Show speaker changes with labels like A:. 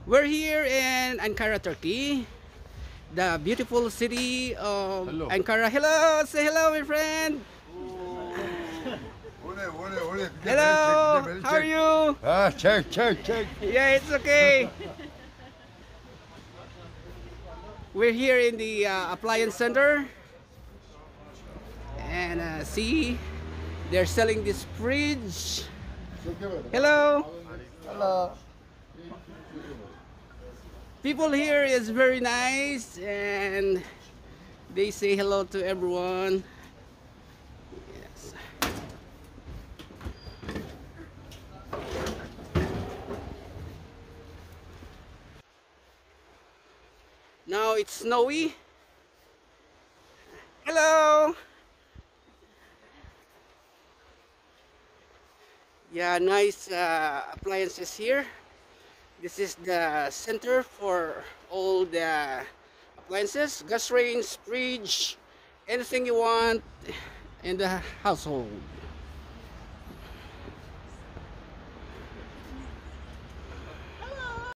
A: We're here in Ankara, Turkey, the beautiful city of
B: Hello.
A: Ankara. Hello, say hello, my friend.
B: Oraya.
A: Hello, how are you?
B: Ha, çek.
A: Yeah, it's okay. We're here in the appliance center, and see, they're selling this fridge. Hello.
B: Hello.
A: People here is very nice, and they say hello to everyone. Yes. Now it's snowy. Hello. Yeah, nice appliances here. This is the center for all the appliances, gas range, fridge, anything you want in the household.